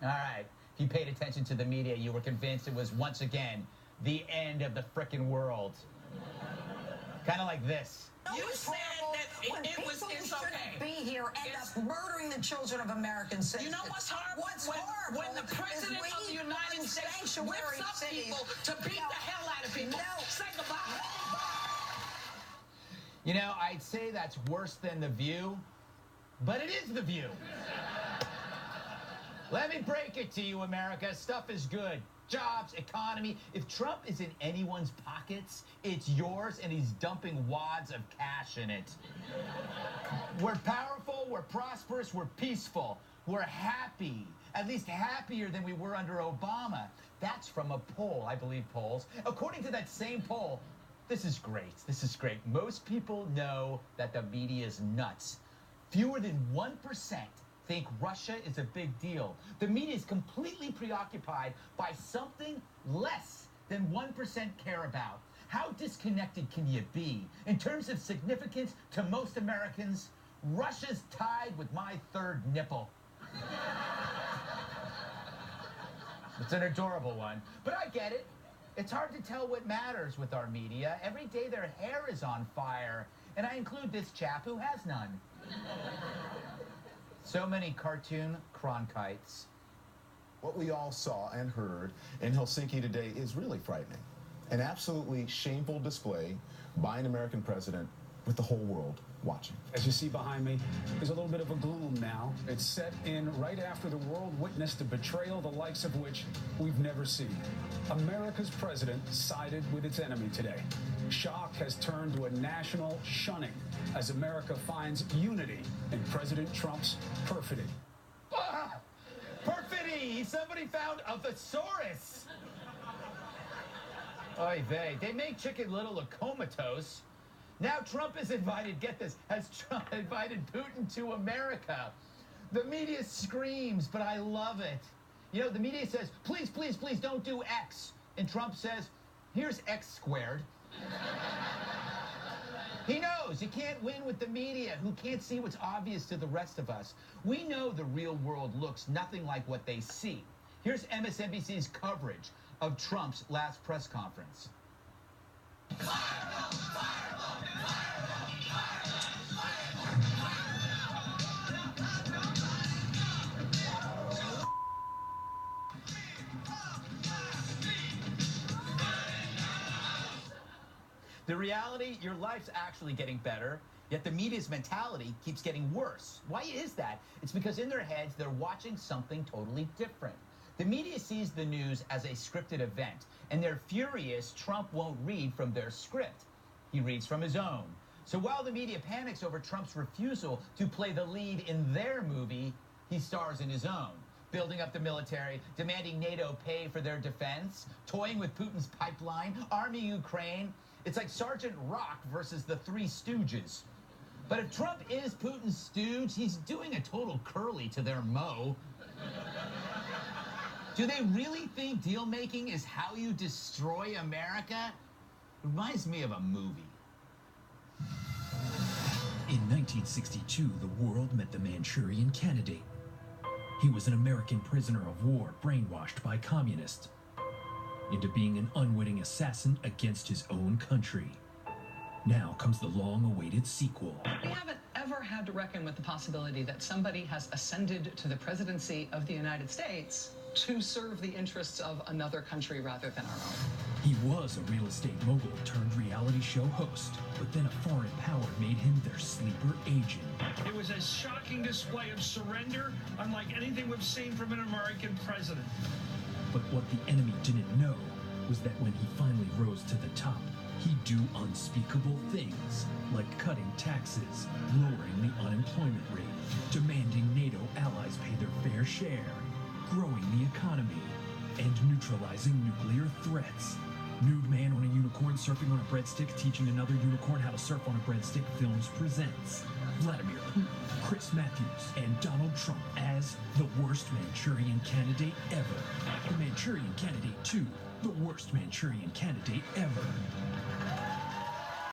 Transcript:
All right. If you paid attention to the media, you were convinced it was once again the end of the frickin' world. Kind of like this. You said that it's okay. Be here end up murdering the children of American citizens. You know what's horrible? What's horrible? When the president of the United States whips up people to beat the hell out of people. Say goodbye. You know, I'd say that's worse than The View, but it is The View. Let me break it to you, America. Stuff is good. Jobs, economy. If Trump is in anyone's pockets, it's yours, and he's dumping wads of cash in it. We're powerful, we're prosperous, we're peaceful, we're happy. At least happier than we were under Obama. That's from a poll, I believe polls. According to that same poll, this is great. This is great. Most people know that the media is nuts. Fewer than 1% think Russia is a big deal. The media is completely preoccupied by something less than 1% care about. How disconnected can you be? In terms of significance to most Americans, Russia's tied with my third nipple. It's an adorable one, but I get it. It's hard to tell what matters with our media. Every day their hair is on fire, and I include this chap who has none. So many cartoon Cronkites. What we all saw and heard in Helsinki today is really frightening. An absolutely shameful display by an American president with the whole world watching. As you see behind me, there's a little bit of a gloom now. It's set in right after the world witnessed a betrayal the likes of which we've never seen. America's president sided with its enemy today. Shock has turned to a national shunning as America finds unity in President Trump's perfidy. Ah, perfidy! Somebody found a thesaurus. Oy vey. They make Chicken Little a comatose. Now Trump is invited, get this, has Trump invited Putin to America. The media screams, but I love it. You know, the media says, please, please, please don't do X. And Trump says, here's X squared. He knows you can't win with the media, who can't see what's obvious to the rest of us. We know the real world looks nothing like what they see. Here's MSNBC's coverage of Trump's last press conference. The reality, your life's actually getting better, yet the media's mentality keeps getting worse. Why is that? It's because in their heads, they're watching something totally different. The media sees the news as a scripted event, and they're furious Trump won't read from their script. He reads from his own. So while the media panics over Trump's refusal to play the lead in their movie, he stars in his own, building up the military, demanding NATO pay for their defense, toying with Putin's pipeline, arming Ukraine. It's like Sergeant Rock versus the Three Stooges. But if Trump is Putin's stooge, he's doing a total curly to their Mo. Do they really think deal-making is how you destroy America? It reminds me of a movie. In 1962, the world met the Manchurian Candidate. He was an American prisoner of war brainwashed by communists into being an unwitting assassin against his own country. Now comes the long-awaited sequel. We haven't ever had to reckon with the possibility that somebody has ascended to the presidency of the United States to serve the interests of another country rather than our own. He was a real estate mogul turned reality show host, but then a foreign power made him their sleeper agent. It was a shocking display of surrender, unlike anything we've seen from an American president. But what the enemy didn't know was that when he finally rose to the top, he'd do unspeakable things, like cutting taxes, lowering the unemployment rate, demanding NATO allies pay their fair share, growing the economy, and neutralizing nuclear threats. Nude man on a unicorn surfing on a breadstick teaching another unicorn how to surf on a breadstick films presents Vladimir Putin, Chris Matthews, and Donald Trump as the worst Manchurian candidate ever. The Manchurian Candidate 2, the worst Manchurian candidate ever.